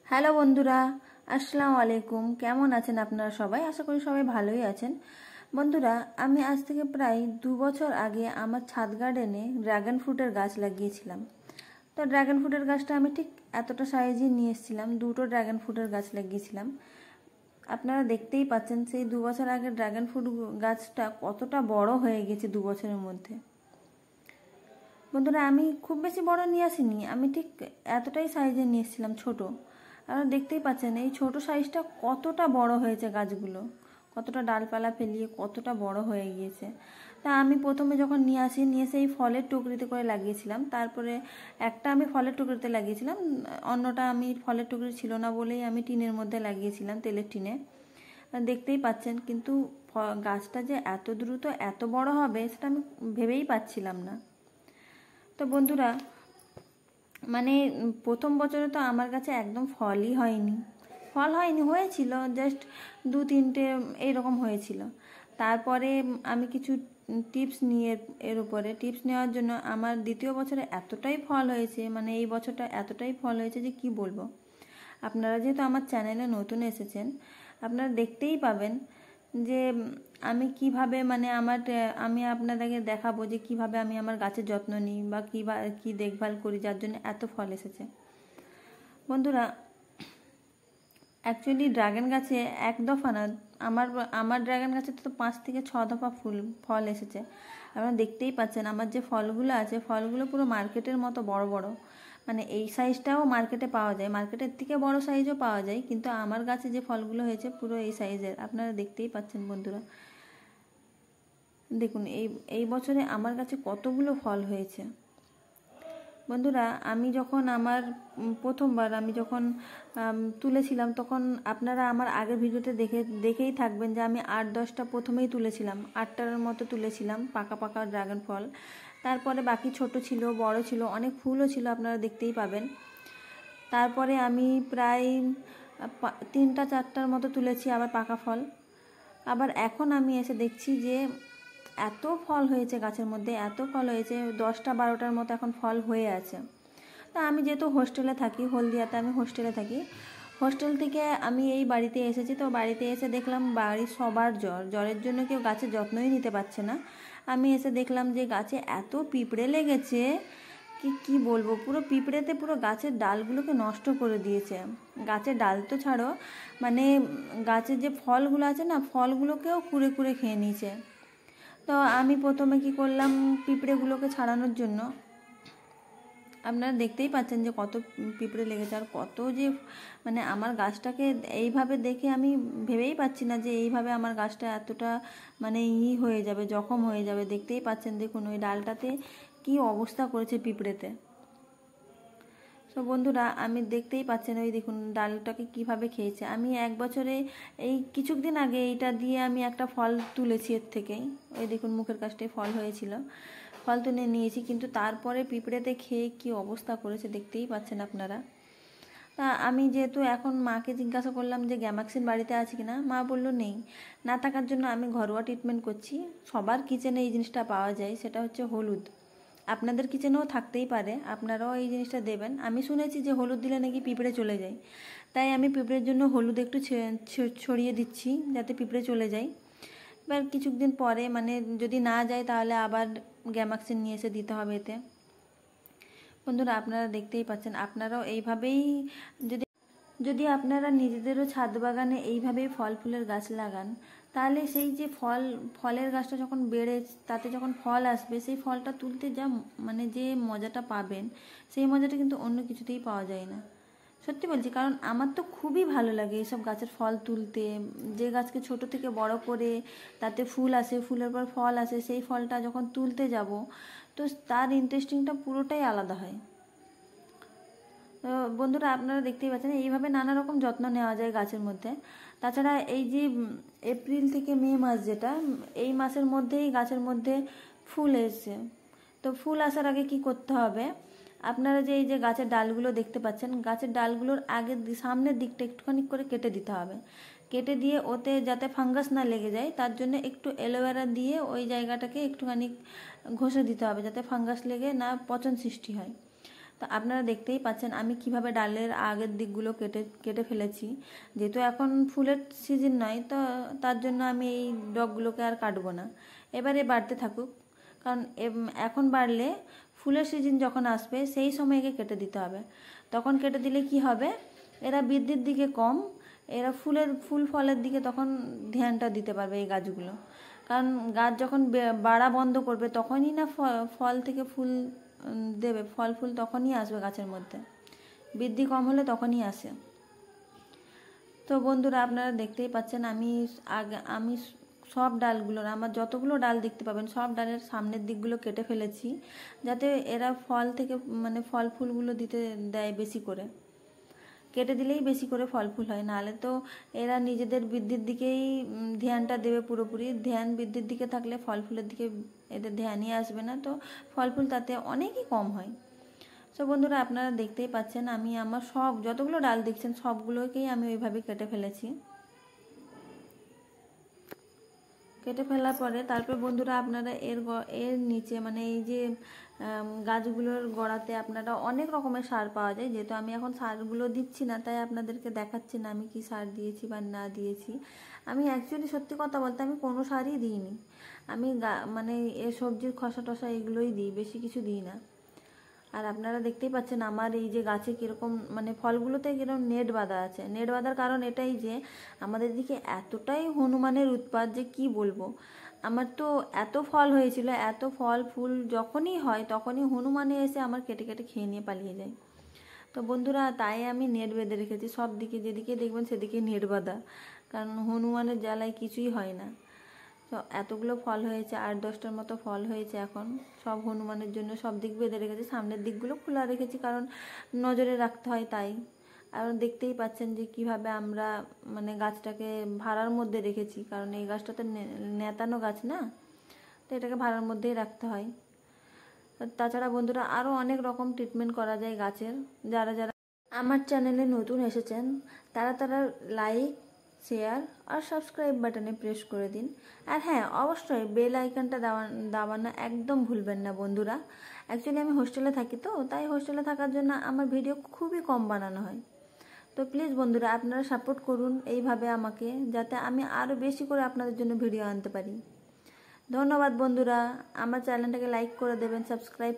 Hello বন্ধুরা, আসসালামু আলাইকুম। কেমন আছেন আপনারা সবাই? আশা করি সবাই ভালোই আছেন। বন্ধুরা, আমি আজ থেকে প্রায় 2 বছর আগে আমার ছাদ গার্ডেনে ড্রাগন ফ্রুটের গাছ লাগিয়েছিলাম। তো ড্রাগন ফ্রুটের গাছটা আমি ঠিক এতটা সাইজে নিয়ে এসেছিলাম, 2টো ড্রাগন ফ্রুটের গাছ লাগিয়েছিলাম। আপনারা দেখতেই পাচ্ছেন সেই 2 বছর আগে ড্রাগন ফ্রুট গাছটা কতটা বড় হয়ে গেছে 2 বছরের মধ্যে। বন্ধুরা, আমি খুব বেশি বড় নিয়ে আসিনি, আমি ঠিক এতটাই সাইজে নিয়ে এসেছিলাম, ছোট। আপনারা দেখতেই পাচ্ছেন এই ছোট সাইজটা কতটা বড় হয়েছে, গাছগুলো কতটা ডালপালা ফেলিয়ে কতটা বড় হয়ে গিয়েছে। তা আমি প্রথমে যখন নিয়ে এসে এই ফলের টুকরিতে করে লাগিয়েছিলাম। তারপরে একটা আমি ফলের টুকরিতে লাগিয়েছিলাম, অন্যটা আমি ফলের টুকরি ছিল না বলেই আমি টিনের মধ্যে লাগিয়েছিলাম, তেলের টিনে। দেখতেই পাচ্ছেন, কিন্তু গাছটা যে এত দ্রুত এত বড় হবে সেটা আমি ভেবেই পাচ্ছিলাম না। তো বন্ধুরা, মানে প্রথম বছরে তো আমার কাছে একদম ফলই হয়নি, হয়েছিল জাস্ট 2-3টে এইরকম হয়েছিল। তারপরে আমি কিছু টিপস নিয়ে এর উপরে টিপস নেওয়ার জন্য আমার দ্বিতীয় বছরে এতটাই ফল হয়েছে, মানে এই বছরটা এতটাই ফল হয়েছে যে কি বলবো। আপনারা যেহেতু আমার চ্যানেলে নতুন এসেছেন, আপনারা দেখতেই পাবেন যে আমি কিভাবে আমি আপনাদেরকে দেখাবো যে কিভাবে আমি আমার গাছের যত্ন নিই বা কি দেখভাল করি, যার জন্য এত ফল এসেছে। বন্ধুরা, অ্যাকচুয়ালি ড্রাগন গাছে এক দফা না, আমার ড্রাগন গাছে তো 5 থেকে 6 দফা ফল এসেছে। আপনারা দেখতেই পাচ্ছেন আমার যে ফলগুলো আছে, ফলগুলো পুরো মার্কেটের মতো বড় বড়। মানে এই সাইজটাও মার্কেটে পাওয়া যায়, মার্কেটের থেকে বড় সাইজও পাওয়া যায়, কিন্তু আমার গাছে যে ফলগুলো হয়েছে পুরো এই সাইজের। আপনারা দেখতেই পাচ্ছেন বন্ধুরা, দেখুন এই বছরে আমার কাছে কতগুলো ফল হয়েছে। বন্ধুরা, আমি যখন প্রথমবার আমি যখন তুলেছিলাম, তখন আপনারা আমার আগের ভিডিওতে দেখেই থাকবেন যে আমি 8-10টা প্রথমেই তুলেছিলাম, 8টার মতো তুলেছিলাম পাকা পাকা ড্রাগন ফল। তারপরে বাকি ছোট ছিল, বড় ছিল, অনেক ফুলও ছিল, আপনারা দেখতেই পাবেন। তারপরে আমি প্রায় 3-4টার মতো তুলেছি আবার পাকা ফল। আবার এখন আমি এসে দেখছি যে এত ফল হয়েছে গাছের মধ্যে, এত ফল হয়েছে, 10টা-12টার মতো এখন ফল হয়ে আছে। তা আমি যেহেতু হোস্টেলে থাকি, হলদিয়াতে আমি হোস্টেলে থাকি, হোস্টেল থেকে আমি এই বাড়িতে এসেছি। তো বাড়িতে এসে দেখলাম বাড়ির সবার জ্বরের জন্য কেউ গাছের যত্নই নিতে পারছে না। আমি এসে দেখলাম যে গাছে এত পিঁপড়ে লেগেছে, কি বলবো, পুরো পিঁপড়েতে পুরো গাছের ডালগুলোকে নষ্ট করে দিয়েছে। গাছের ডাল তো ছাড়ো, মানে গাছের যে ফলগুলো আছে না, ফলগুলোকেও কুড়ে কুড়ে খেয়ে নিয়েছে। তো আমি প্রথমে কি করলাম, পিঁপড়েগুলোকে ছাড়ানোর জন্য, আপনারা দেখতেই পাচ্ছেন যে কত পিঁপড়ে লেগেছে আর কত যে, মানে আমার গাছটাকে এইভাবে দেখে আমি ভেবেই পাচ্ছি না যে এইভাবে আমার গাছটা এতটা মানে হয়ে যাবে, জখম হয়ে যাবে। দেখতেই পাচ্ছেন, দেখুন ওই ডালটাতে কি অবস্থা করেছে পিঁপড়েতে। তো বন্ধুরা, আমি দেখতেই পাচ্ছেন ওই দেখুন ডালটাকে কিভাবে খেয়েছে। আমি 1 বছরে এই কিছুদিন আগে এইটা দিয়ে আমি একটা ফল তুলেছি এর থেকেই, ওই দেখুন মুখের কাছটায় ফল হয়েছিল, ফল তুলে নিয়েছি, কিন্তু তারপরে পিঁপড়েতে খেয়ে কি অবস্থা করেছে দেখতেই পাচ্ছেন আপনারা। তা আমি যেহেতু এখন মাকে জিজ্ঞাসা করলাম যে গ্যামাক্সিন বাড়িতে আছে কিনা, মা বললো নেই। না থাকার জন্য আমি ঘরোয়া ট্রিটমেন্ট করছি। সবার কিচেনে এই জিনিসটা পাওয়া যায়, সেটা হচ্ছে হলুদ। আপনাদের কিচেনেও থাকতেই পারে, আপনারাও এই জিনিসটা দেবেন। আমি শুনেছি যে হলুদ দিলে নাকি পিঁপড়ে চলে যায়, তাই আমি পিঁপড়ের জন্য হলুদ একটু ছড়িয়ে দিচ্ছি যাতে পিঁপড়ে চলে যায়। এবার কিছুদিন পরে, মানে যদি না যায় তাহলে আবার গ্যামাক্সিন নিয়ে এসে দিতে হবে এতে। বন্ধুরা, আপনারা দেখতেই পাচ্ছেন, আপনারাও এইভাবেই যদি আপনারা নিজেদেরও ছাদ বাগানে এইভাবেই ফল ফুলের গাছ লাগান, তাহলে সেই যে ফলের গাছটা যখন বেড়ে তাতে যখন ফল আসবে, সেই ফলটা তুলতে মানে যে মজাটা পাবেন, সেই মজাটা কিন্তু অন্য কিছুতেই পাওয়া যায় না। সত্যি বলছি, কারণ আমার তো খুবই ভালো লাগে এইসব গাছের ফল তুলতে। যে গাছকে ছোট থেকে বড় করে তাতে ফুল আসে, ফুলের পর ফল আসে, সেই ফলটা যখন তুলতে যাব, তো তার ইন্টারেস্টিংটা পুরোটাই আলাদা হয়। তো বন্ধুরা, আপনারা দেখতেই পাচ্ছেন এইভাবে নানা রকম যত্ন নেওয়া যায় গাছের মধ্যে। তাছাড়া এই যে এপ্রিল থেকে মে মাস, যেটা এই মাসের মধ্যেই গাছের মধ্যে ফুল এসছে। তো ফুল আসার আগে কি করতে হবে, আপনারা যে এই যে গাছের ডালগুলো দেখতে পাচ্ছেন, গাছের ডালগুলোর সামনের দিকটা একটুখানি করে কেটে দিতে হবে। কেটে দিয়ে ওতে যাতে ফাঙ্গাস না লেগে যায়, তার জন্য একটু অ্যালোভেরা দিয়ে ওই জায়গাটাকে একটুখানি ঘষে দিতে হবে, যাতে ফাঙ্গাস লেগে না পচন সৃষ্টি হয়। তো আপনারা দেখতেই পাচ্ছেন আমি কিভাবে ডালের আগের দিকগুলো কেটে কেটে ফেলেছি। যেহেতু এখন ফুলের সিজন নয়, তো তার জন্য আমি এই ডগগুলোকে আর কাটবো না, এবারে বাড়তে থাকুক। কারণ এখন বাড়লে ফুলের সিজন যখন আসবে সেই সময় একে কেটে দিতে হবে। তখন কেটে দিলে কি হবে, এরা বৃদ্ধির দিকে কম, এরা ফুল ফলের দিকে তখন ধ্যানটা দিতে পারবে এই গাছগুলো। কারণ গাছ যখন বাড়া বন্ধ করবে তখনই না ফল থেকে ফুল দেবে, ফল ফুল তখনই আসবে গাছের মধ্যে, বৃদ্ধি কম হলে তখনই আসে। তো বন্ধুরা আপনারা দেখতেই পাচ্ছেন আমি সব ডালগুলোর, আমার যতগুলো ডাল দেখতে পাবেন সব ডালের সামনের দিকগুলো কেটে ফেলেছি, যাতে এরা ফল থেকে মানে ফল ফুলগুলো দিতে দেয় বেশি করে। কেটে দিলেই বেশি করে ফল ফুল হয়, নাহলে তো এরা নিজেদের বৃদ্ধির দিকেই ধ্যানটা দেবে পুরোপুরি। ধ্যান বৃদ্ধির দিকে থাকলে ফল ফুলের দিকে এদের ধ্যানই আসবে না, তো ফল ফুল তাতে অনেকই কম হয়। তো বন্ধুরা আপনারা দেখতেই পাচ্ছেন আমি আমার সব যতগুলো ডাল দেখছেন সবগুলোকেই আমি ওইভাবে কেটে ফেলেছি। কেটে ফেলার পরে তারপর বন্ধুরা আপনারা এর নিচে মানে এই যে গাছগুলোর গোড়াতে আপনারা অনেক রকমের সার পাওয়া যায়। যেহেতু আমি এখন সারগুলো দিচ্ছি না, তাই আপনাদেরকে দেখাচ্ছি না আমি কি সার দিয়েছি বা না দিয়েছি। আমি অ্যাকচুয়ালি সত্যি কথা বলতে আমি কোনো সারই দিইনি। আমি মানে এ সবজির খোসা টসা এগুলোই দিই, বেশি কিছু দিই না। আর আপনারা দেখতেই পাচ্ছেন আমার এই যে গাছে কীরকম মানে ফলগুলোতে কীরকম নেট বাঁধা আছে। নেট বাঁধার কারণ এটাই যে আমাদের দিকে এতটাই হনুমানের উৎপাত যে কি বলবো। আমার তো এত ফল হয়েছিল, এত ফল ফুল যখনই হয় তখনই হনুমানে এসে আমার কেটে কেটে খেয়ে নিয়ে পালিয়ে যায়। তো বন্ধুরা তাই আমি নেট বেঁধে রেখেছি সব দিকে, যেদিকে দেখবেন সেদিকে নেট বাঁধা, কারণ হনুমানের জ্বালায় কিছুই হয় না। তো এতগুলো ফল হয়েছে, 8-10টার মতো ফল হয়েছে এখন, সব হনুমানের জন্য সব দিক বেঁধে রেখেছি, সামনের দিকগুলো খোলা রেখেছি কারণ নজরে রাখতে হয় তাই। আর দেখতেই পাচ্ছেন যে কিভাবে আমরা মানে গাছটাকে ভাড়ার মধ্যে রেখেছি, কারণ এই গাছটা তো নেতানো গাছ না, তো এটাকে ভাড়ার মধ্যেই রাখতে হয়। তাছাড়া বন্ধুরা আরও অনেক রকম ট্রিটমেন্ট করা যায় গাছের। যারা যারা আমার চ্যানেলে নতুন এসেছেন তারা লাইক, শেয়ার আর সাবস্ক্রাইব বাটনে প্রেস করে দিন। আর হ্যাঁ, অবশ্যই বেল আইকনটা দাবানো একদম ভুলবেন না বন্ধুরা। অ্যাকচুয়ালি আমি হোস্টেলে থাকি, তো তাই হোস্টেলে থাকার জন্য আমার ভিডিও খুবই কম বানানো হয়। তো প্লিজ বন্ধুরা আপনারা সাপোর্ট করুন এইভাবে আমাকে, যাতে আমি আরও বেশি করে আপনাদের জন্য ভিডিও আনতে পারি। ধন্যবাদ বন্ধুরা, আমার চ্যানেলটাকে লাইক করে দেবেন, সাবস্ক্রাইব